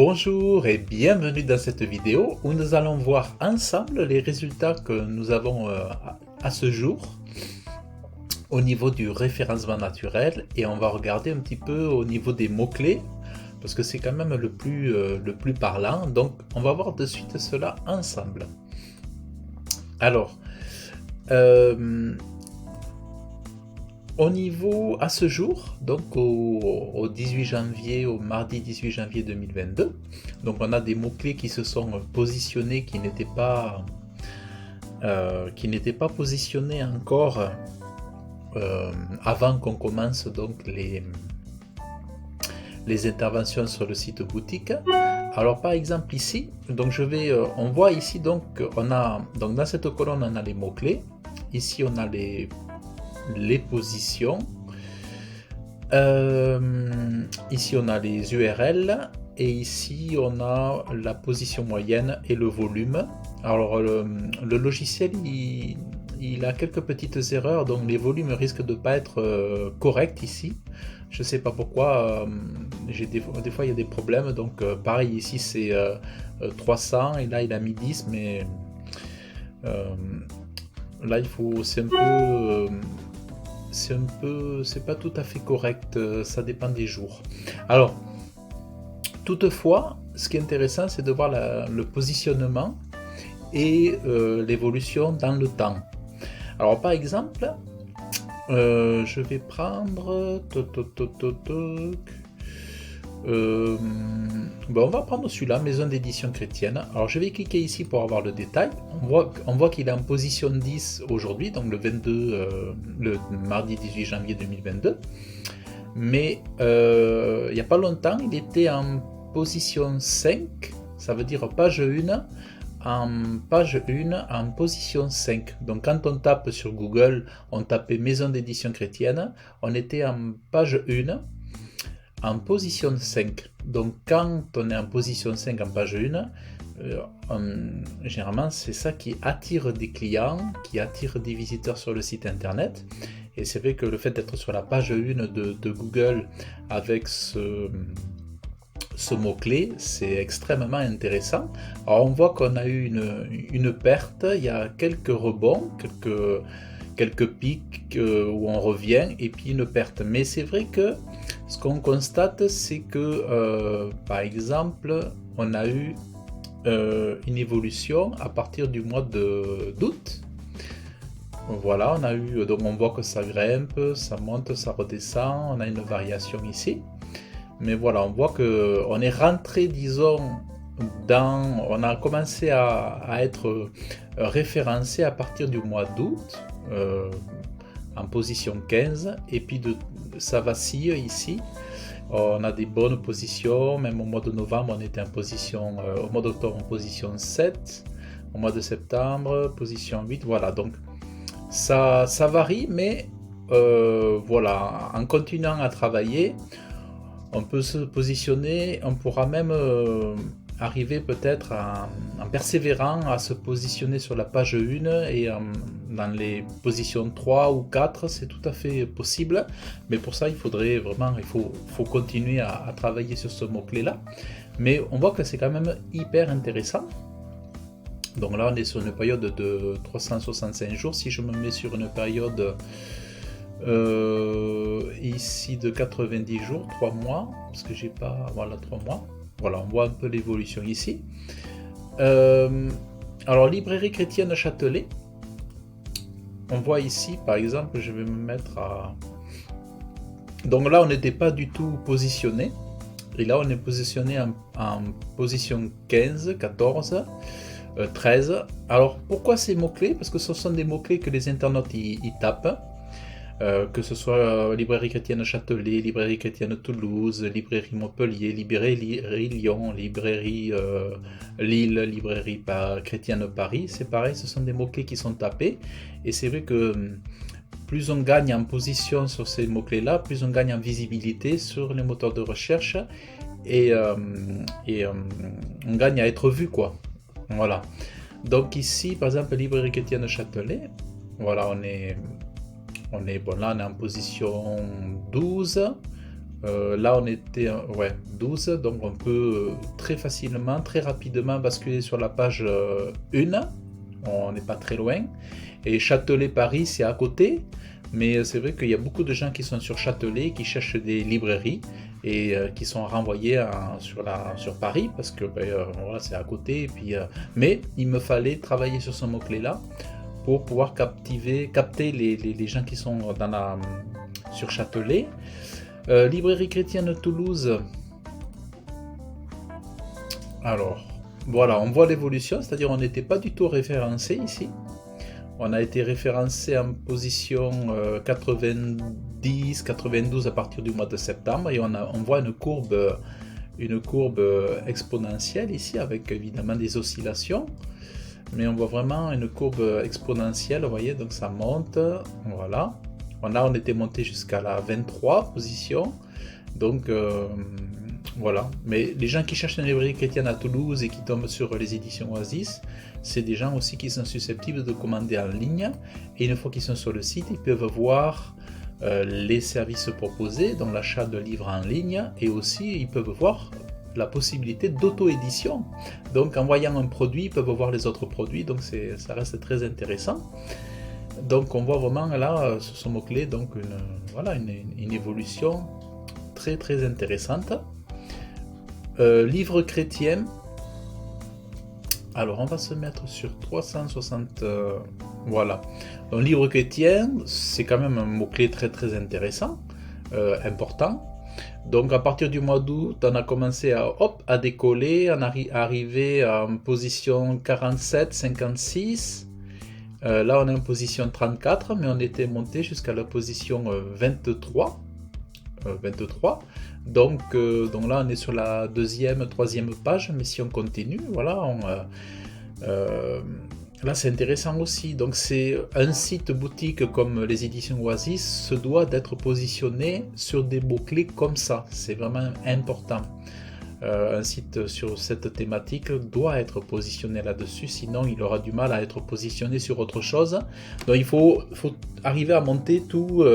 Bonjour et bienvenue dans cette vidéo où nous allons voir ensemble les résultats que nous avons à ce jour au niveau du référencement naturel, et on va regarder un petit peu au niveau des mots-clés parce que c'est quand même le plus parlant. Donc on va voir de suite cela ensemble. Alors, au niveau, à ce jour, donc au 18 janvier, au mardi 18 janvier 2022, donc on a des mots-clés qui se sont positionnés, qui n'étaient pas positionnés encore avant qu'on commence donc les interventions sur le site boutique. Alors par exemple ici, donc on voit ici donc donc dans cette colonne on a les mots-clés, ici on a les positions, ici on a les URL et ici on a la position moyenne et le volume. Alors le logiciel il a quelques petites erreurs, donc les volumes risquent de ne pas être corrects ici. Je sais pas pourquoi, des fois il y a des problèmes, donc pareil ici c'est 300 et là il a mis 10, mais là il faut, c'est pas tout à fait correct, ça dépend des jours. Alors, toutefois, ce qui est intéressant, c'est de voir le positionnement et l'évolution dans le temps. Alors, par exemple, je vais prendre... on va prendre celui-là, Maison d'édition chrétienne. Alors je vais cliquer ici pour avoir le détail. On voit qu'il est en position 10 aujourd'hui, donc le mardi 18 janvier 2022. Mais il n'y a pas longtemps, il était en position 5, ça veut dire page 1, en position 5. Donc quand on tape sur Google, on tapait Maison d'édition chrétienne, on était en page 1, en position 5. Donc quand on est en position 5 en page 1, généralement c'est ça qui attire des clients, qui attire des visiteurs sur le site internet. Et c'est vrai que le fait d'être sur la page 1 de Google avec ce mot-clé, c'est extrêmement intéressant. Alors on voit qu'on a eu une perte, il y a quelques rebonds, quelques pics où on revient, et puis une perte. Mais c'est vrai que ce qu'on constate, c'est que par exemple, on a eu une évolution à partir du mois d'août. Voilà, donc on voit que ça grimpe, ça monte, ça redescend, on a une variation ici. Mais voilà, on voit que on est rentré, disons, on a commencé à être référencé à partir du mois d'août, en position 15, et puis ça vacille ici. On a des bonnes positions, même au mois de novembre on était en position, au mois d'octobre en position 7, au mois de septembre position 8, voilà, donc ça varie, mais voilà, en continuant à travailler, on peut se positionner, on pourra même arriver peut-être en persévérant à se positionner sur la page 1 et dans les positions 3 ou 4, c'est tout à fait possible, mais pour ça il faut continuer à travailler sur ce mot-clé là, mais on voit que c'est quand même hyper intéressant. Donc là on est sur une période de 365 jours, si je me mets sur une période ici de 90 jours, 3 mois, parce que j'ai pas, voilà, 3 mois. Voilà, on voit un peu l'évolution ici. Alors, librairie chrétienne Châtelet, on voit ici, par exemple, je vais me mettre à... Donc là, on n'était pas du tout positionné. Et là, on est positionné en position 15, 14, 13. Alors, pourquoi ces mots-clés? Parce que ce sont des mots-clés que les internautes y tapent. Que ce soit librairie chrétienne Châtelet, librairie chrétienne Toulouse, librairie Montpellier, librairie Lyon, librairie Lille, librairie chrétienne Paris, c'est pareil, ce sont des mots-clés qui sont tapés, et c'est vrai que plus on gagne en position sur ces mots-clés là, plus on gagne en visibilité sur les moteurs de recherche, et on gagne à être vu, quoi. Voilà. Donc ici, par exemple, librairie chrétienne Châtelet, voilà, on est bon, là on est en position 12, Là, on était, ouais, 12, donc on peut très facilement, très rapidement basculer sur la page 1. On n'est pas très loin. Et Châtelet-Paris, c'est à côté. Mais c'est vrai qu'il y a beaucoup de gens qui sont sur Châtelet, qui cherchent des librairies et qui sont renvoyés sur Paris parce que voilà, c'est à côté. Et puis, mais il me fallait travailler sur ce mot-clé-là pour pouvoir capter les gens qui sont sur Châtelet. Librairie chrétienne Toulouse. Alors, voilà, on voit l'évolution, c'est-à-dire on n'était pas du tout référencé ici. On a été référencé en position 90-92 à partir du mois de septembre et on voit une courbe exponentielle ici avec évidemment des oscillations. Mais on voit vraiment une courbe exponentielle, vous voyez, donc ça monte, voilà. Là, on était monté jusqu'à la 23 position, donc voilà. Mais les gens qui cherchent une librairie chrétienne à Toulouse et qui tombent sur les éditions Oasis, c'est des gens aussi qui sont susceptibles de commander en ligne. Et une fois qu'ils sont sur le site, ils peuvent voir les services proposés, donc l'achat de livres en ligne, et aussi ils peuvent voir la possibilité d'auto-édition. Donc en voyant un produit, ils peuvent voir les autres produits, donc ça reste très intéressant. Donc on voit vraiment là, sur ce mot-clé, donc une évolution très très intéressante. Livre chrétien. Alors on va se mettre sur 360. Voilà. Donc livre chrétien, c'est quand même un mot-clé très très intéressant, important. Donc à partir du mois d'août, on a commencé à décoller, on arrivé en position 47-56. Là on est en position 34, mais on était monté jusqu'à la position 23. Donc là on est sur la deuxième, troisième page, mais si on continue, voilà, là c'est intéressant aussi. Donc c'est un site boutique comme les éditions Oasis se doit d'être positionné sur des mots-clés comme ça, c'est vraiment important. Un site sur cette thématique doit être positionné là-dessus, sinon il aura du mal à être positionné sur autre chose. Donc il faut arriver à monter tout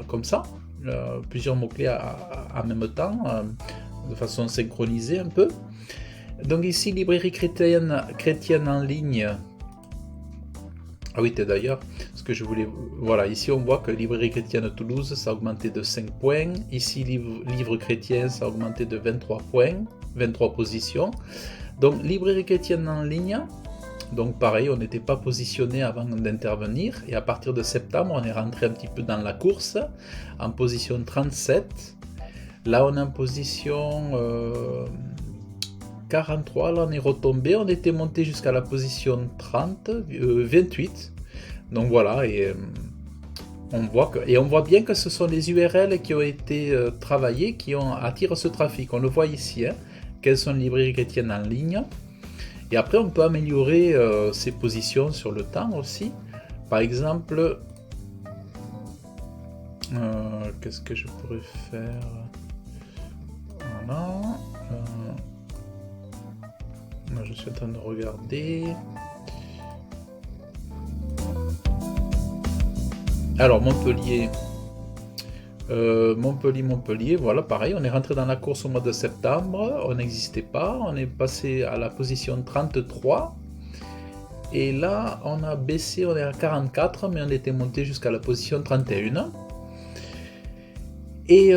comme ça, plusieurs mots-clés en même temps, de façon synchronisée un peu. Donc ici, librairie chrétienne en ligne. Ah oui, d'ailleurs, ce que je voulais... Voilà, ici on voit que librairie chrétienne Toulouse, ça a augmenté de 5 points. Ici, livre chrétien, ça a augmenté de 23 points, 23 positions. Donc, librairie chrétienne en ligne, donc pareil, on n'était pas positionné avant d'intervenir. Et à partir de septembre, on est rentré un petit peu dans la course, en position 37. Là, on est en position 43, là on est retombé, on était monté jusqu'à la position 28. Donc voilà, et on voit bien que ce sont les URL qui ont été travaillées qui attirent ce trafic. On le voit ici, hein, quelles sont les librairies chrétiennes en ligne. Et après, on peut améliorer ces positions sur le temps aussi. Par exemple, qu'est-ce que je pourrais faire? Voilà. Je suis en train de regarder. Alors, Montpellier, voilà, pareil, on est rentré dans la course au mois de septembre, on n'existait pas, on est passé à la position 33, et là, on a baissé, on est à 44, mais on était monté jusqu'à la position 31. Et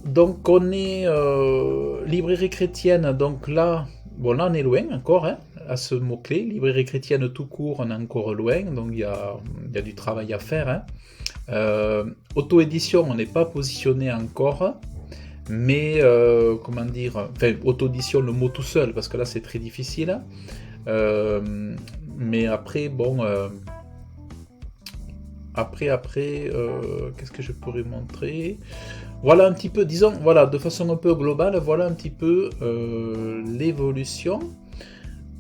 donc, on est librairie chrétienne, donc là on est loin encore, hein, à ce mot-clé, librairie chrétienne tout court, on est encore loin, donc il y a du travail à faire, hein. Auto-édition, on n'est pas positionné encore, mais auto-édition, le mot tout seul, parce que là c'est très difficile, mais après, qu'est-ce que je pourrais montrer? Voilà un petit peu, disons, voilà, de façon un peu globale, voilà un petit peu l'évolution.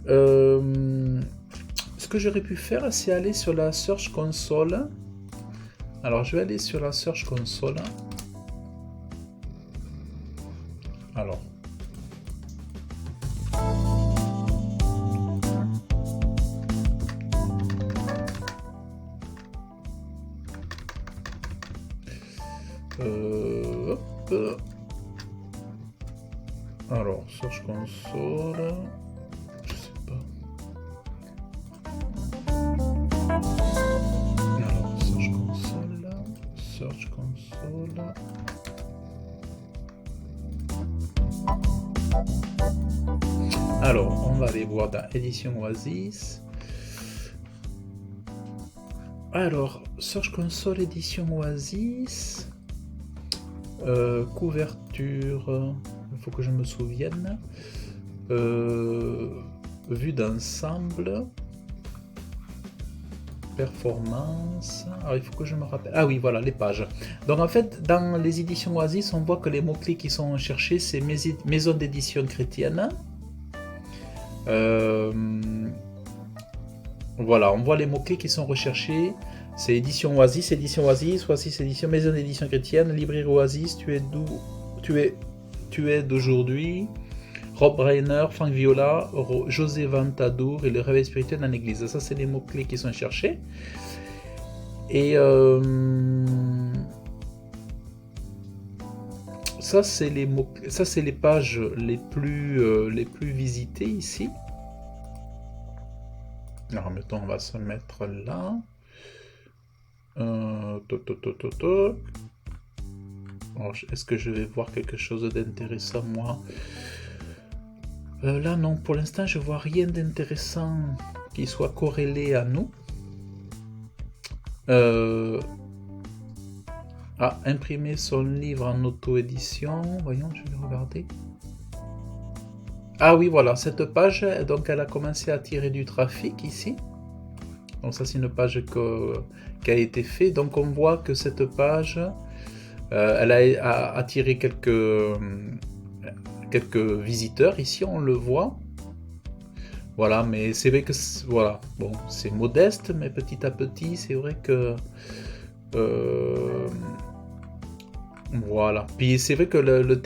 Ce que j'aurais pu faire, c'est aller sur la Search Console. Alors, je vais aller sur la Search Console. Alors. Hop. Alors, Search Console, je sais pas. Alors, Search Console. Alors, on va aller voir dans Édition Oasis. Alors, Search Console Édition Oasis. Couverture, il faut que je me souvienne. Vue d'ensemble. Performance. Alors, il faut que je me rappelle. Ah oui, voilà, les pages. Donc, en fait, dans les éditions Oasis, on voit que les mots-clés qui sont cherchés, c'est maison d'édition chrétienne. Voilà, on voit les mots-clés qui sont recherchés. C'est édition Oasis, édition, maison d'édition chrétienne, librairie Oasis, tu es d'aujourd'hui, Rob Reiner, Frank Viola, José Ventadour et le réveil spirituel dans l'église. Ça, c'est les mots-clés qui sont cherchés. Et ça, c'est les pages les plus visitées ici. Alors, mettons, on va se mettre là. Est-ce que je vais voir quelque chose d'intéressant, moi? Là, non, pour l'instant, je vois rien d'intéressant qui soit corrélé à nous. Imprimer son livre en auto-édition. Voyons, je vais regarder. Ah oui, voilà, cette page, donc elle a commencé à attirer du trafic ici. Donc ça, c'est une page qui a été faite. Donc on voit que cette page, elle a attiré quelques visiteurs. Ici, on le voit. Voilà, mais c'est vrai que voilà, bon, c'est modeste, mais petit à petit, c'est vrai que voilà. Puis c'est vrai que la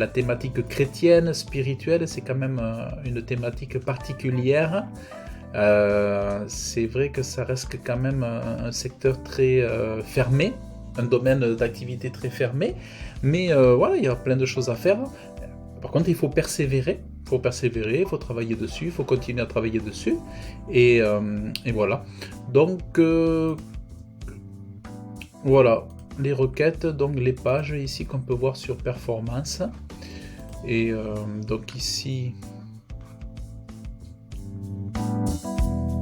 thématique chrétienne, spirituelle, c'est quand même une thématique particulière. C'est vrai que ça reste quand même un secteur très fermé, un domaine d'activité très fermé, mais voilà, il y a plein de choses à faire. Par contre, il faut persévérer, il faut travailler dessus, il faut continuer à travailler dessus, et voilà. Donc voilà, les requêtes, donc les pages ici qu'on peut voir sur performance, et donc ici,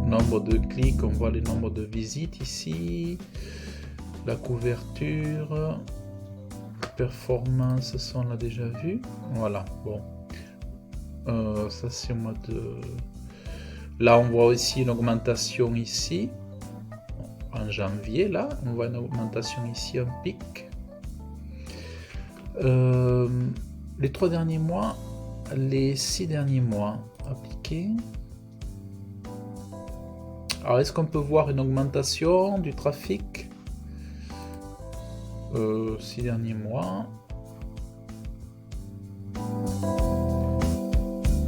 nombre de clics, on voit les nombres de visites ici, la couverture, performance, ça on l'a déjà vu, voilà, bon, ça c'est au mois de... Là on voit aussi une augmentation ici, en janvier, là, on voit une augmentation ici, un pic. Les 3 derniers mois, les 6 derniers mois, appliqués. Alors, est-ce qu'on peut voir une augmentation du trafic 6 derniers mois.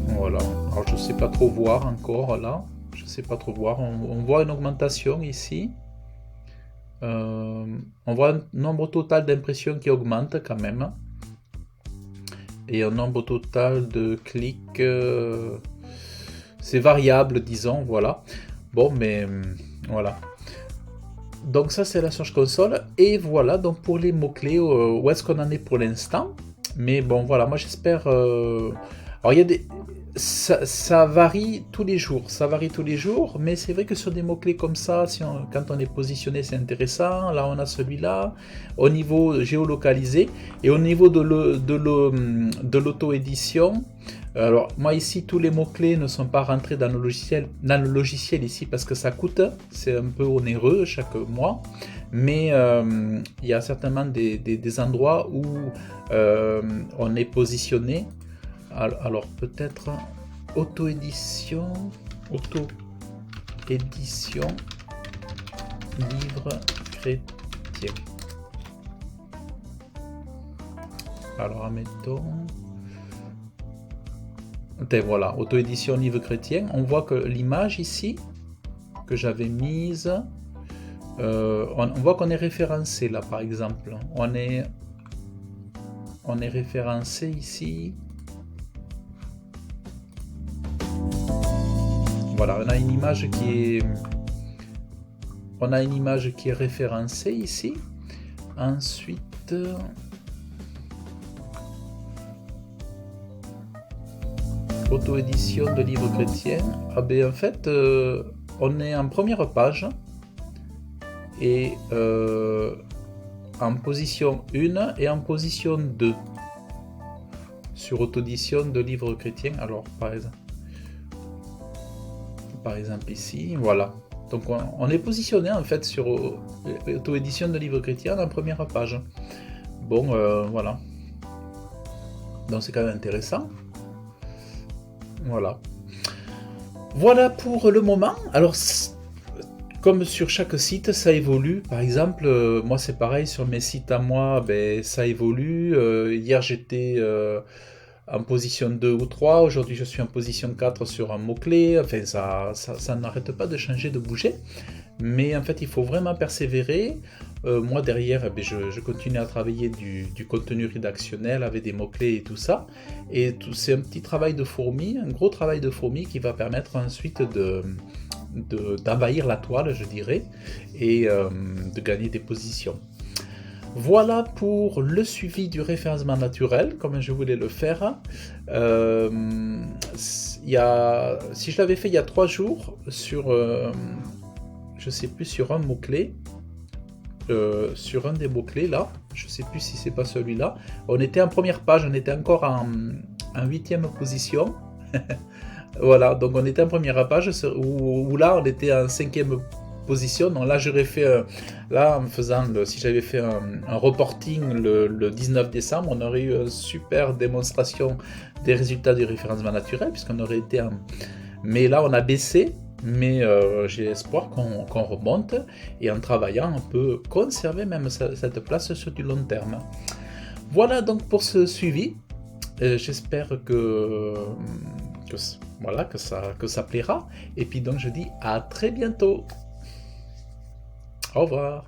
Voilà. Alors, je ne sais pas trop voir encore là. Je ne sais pas trop voir. On voit une augmentation ici. On voit un nombre total d'impressions qui augmente quand même. Et un nombre total de clics. C'est variable, disons. Voilà. Bon, mais voilà. Donc ça c'est la Search Console, et voilà donc pour les mots-clés, où est-ce qu'on en est pour l'instant. Mais bon voilà, moi j'espère... Alors il y a des... Ça varie tous les jours, mais c'est vrai que sur des mots-clés comme ça, quand on est positionné, c'est intéressant. Là on a celui-là, au niveau géolocalisé, et au niveau de l'auto-édition. Alors moi ici tous les mots-clés ne sont pas rentrés dans le logiciel ici parce que ça coûte, c'est un peu onéreux chaque mois, mais il y a certainement des endroits où on est positionné. Alors peut-être auto-édition livre chrétien. Alors admettons... Et voilà, auto-édition livre chrétien. On voit que l'image ici, que j'avais mise, On voit qu'on est référencé là par exemple. On est référencé ici. Voilà, on a une image qui est référencée ici. Ensuite, auto-édition de livres chrétiens. Ah ben en fait, on est en première page et en position 1 et en position 2 sur auto-édition de livres chrétiens. Alors par exemple ici, voilà. Donc on est positionné en fait sur auto-édition de livres chrétiens en première page. Bon, voilà. Donc c'est quand même intéressant. Voilà. Voilà pour le moment. Alors, comme sur chaque site, ça évolue. Par exemple, moi c'est pareil, sur mes sites à moi, ben, ça évolue. Hier j'étais en position 2 ou 3, aujourd'hui je suis en position 4 sur un mot-clé. Enfin, ça n'arrête pas de changer, de bouger. Mais en fait, il faut vraiment persévérer. Moi derrière, eh bien, je continue à travailler du contenu rédactionnel avec des mots-clés et tout ça. Et c'est un petit travail de fourmi, un gros travail de fourmi qui va permettre ensuite d'envahir la toile, je dirais, et de gagner des positions. Voilà pour le suivi du référencement naturel, comme je voulais le faire. Si je l'avais fait il y a 3 jours, sur, je sais plus, sur un mot-clé, sur un des mots-clés là, je sais plus si c'est pas celui-là, on était en première page, on était encore en 8e position. Voilà, donc on était en première page, où là on était en 5e position. Donc là j'aurais fait, là en faisant, si j'avais fait un reporting le 19 décembre, on aurait eu une super démonstration des résultats du référencement naturel, puisqu'on aurait été en... Mais là on a baissé, mais j'ai espoir qu'on remonte, et en travaillant on peut conserver même cette place sur du long terme. Voilà donc pour ce suivi. J'espère que ça plaira, et puis donc je dis à très bientôt. Au revoir.